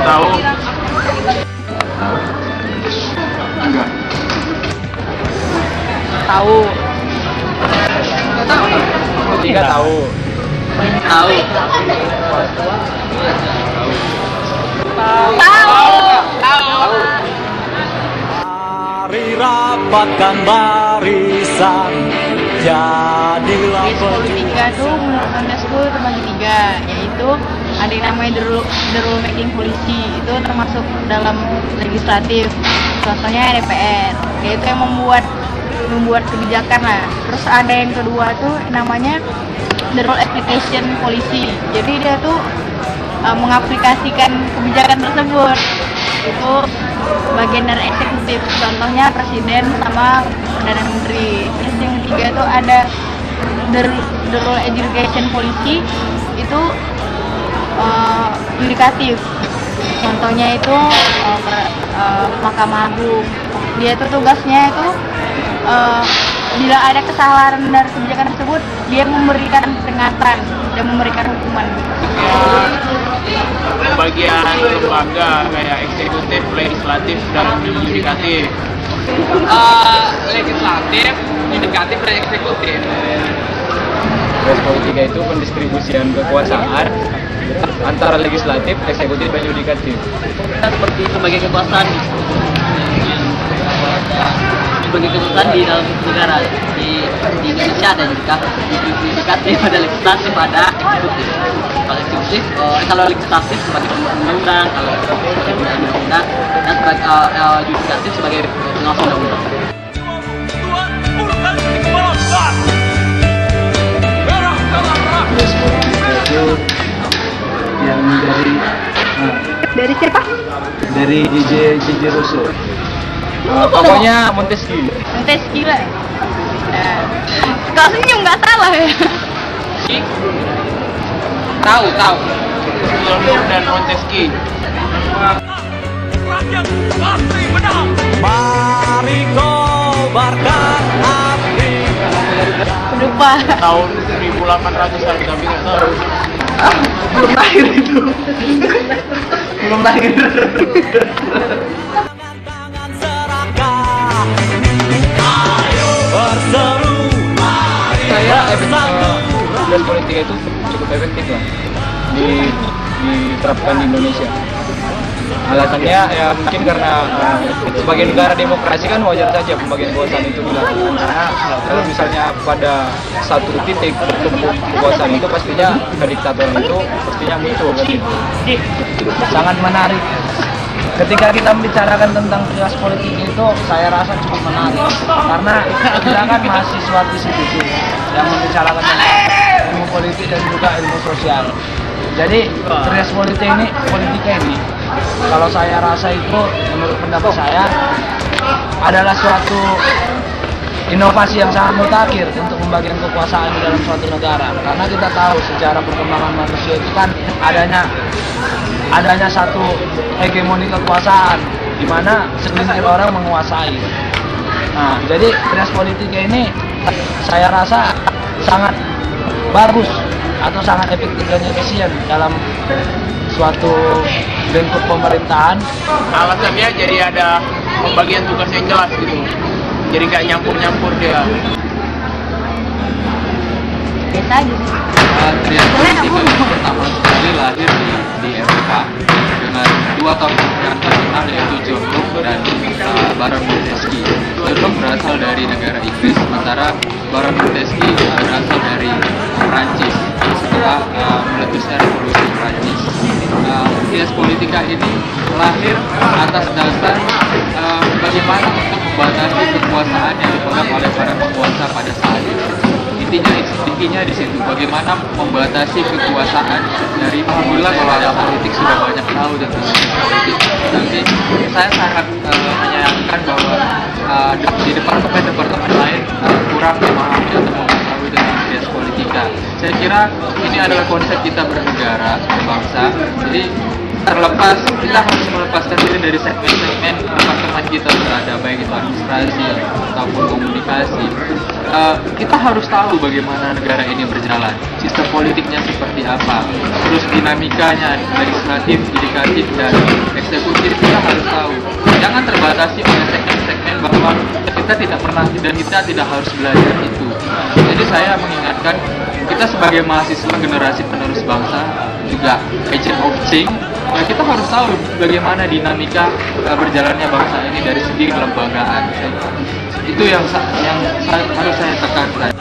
Tahu? Enggak. Tahu. Tiga tahu. Tahu. Tahu. Mari rapatkan barisan, jadilah Politika itu menurut Montesquieu terbagi tiga, yaitu ada yang namanya the rule making policy, itu termasuk dalam legislatif, contohnya DPR, yaitu yang membuat kebijakan lah. Terus ada yang kedua tuh namanya the rule application policy, jadi dia tuh mengaplikasikan kebijakan tersebut, itu bagian dari eksekutif, contohnya presiden sama perdana menteri. Terus yang ketiga itu ada the rule education policy, itu yudikatif, contohnya itu Mahkamah Agung. Dia itu tugasnya itu bila ada kesalahan dari kebijakan tersebut, dia memberikan peringatan dan memberikan hukuman. Bagian lembaga kayak eksekutif, legislatif, dan yudikatif. Legislatif, yudikatif, dan eksekutif. Tugas politika itu pendistribusian kekuasaan antara legislatif, eksekutif, dan yudikatif. Seperti sebagai kekuasaan di dalam negara. Di Indonesia ada yudikatif, ada legislatif, ada eksekutif. Kalau legislatif sebagai undang-undang, kalau sebagai undang-undang, dan sebagai yudikatif sebagai pengawas undang-undang. Yang Dari siapa? dari J.J. Rousseau. Pokoknya Montesquieu. Montesquieu lah. Kalau senyum nggak salah ya. Tahu. Rousseau dan Montesquieu. Mari kobarkan api. Lupa. Tahun 1800-an, tapi nggak tahu. Belum lahir itu. Belum lahir. Tangan serakah, ayo berseru, Saya tugas politika itu cukup efektif lah diterapkan di Indonesia. Alasannya ya mungkin karena sebagai negara demokrasi kan wajar saja pembagian kekuasaan itu dilakukan, karena kalau misalnya pada satu titik bertumpuk kekuasaan itu pastinya kediktatoran itu pastinya muncul gitu. Sangat menarik. Ketika kita membicarakan tentang tugas politik itu, saya rasa cukup menarik karena kita kan mahasiswa di situ yang membicarakan tentang ilmu politik dan juga ilmu sosial. Jadi tugas politika ini kalau saya rasa itu menurut pendapat saya adalah suatu inovasi yang sangat mutakhir untuk pembagian kekuasaan di dalam suatu negara, karena kita tahu sejarah perkembangan manusia itu kan adanya satu hegemoni kekuasaan di mana segelintir orang menguasai. Nah, jadi tugas politika ini saya rasa sangat bagus atau sangat efektif dan efisien dalam suatu bentuk pemerintahan. Alasannya jadi ada pembagian tugas yang jelas gitu, jadi nggak nyampur dia. Kita gitu. Trias politika pertama sekali lahir di Eropa dengan dua tokoh yang terkenal, yaitu John Locke dan Baron Montesquieu. John Locke berasal dari negara Inggris, sementara Baron Montesquieu berasal dari Prancis setelah meletusnya revolusi Prancis. Trias politika ini lahir atas dasar bagaimana untuk membatasi kekuasaan yang dipegang oleh para penguasa pada saat itu. Intinya di situ bagaimana membatasi kekuasaan dari, alhamdulillah kalau ada politik sudah banyak tahu tentang politik, tapi saya sangat menyayangkan bahwa di departemen lain kurang memahami atau mengetahui tentang trias politika. Saya kira ini adalah konsep kita bernegara, berbangsa. Jadi terlepas, kita harus melepaskan diri dari segmen-segmen teman kita berada, baik itu administrasi ataupun komunikasi. Kita harus tahu bagaimana negara ini berjalan, sistem politiknya seperti apa, terus dinamikanya legislatif, yudikatif, dan eksekutif kita harus tahu. Jangan terbatasi oleh segmen-segmen bahwa kita tidak pernah dan kita tidak harus belajar itu. Jadi saya mengingatkan kita sebagai mahasiswa generasi penerus bangsa, juga agent of change, kita harus tahu bagaimana dinamika berjalannya bangsa ini dari segi kelembagaan. Itu yang harus saya tekankan.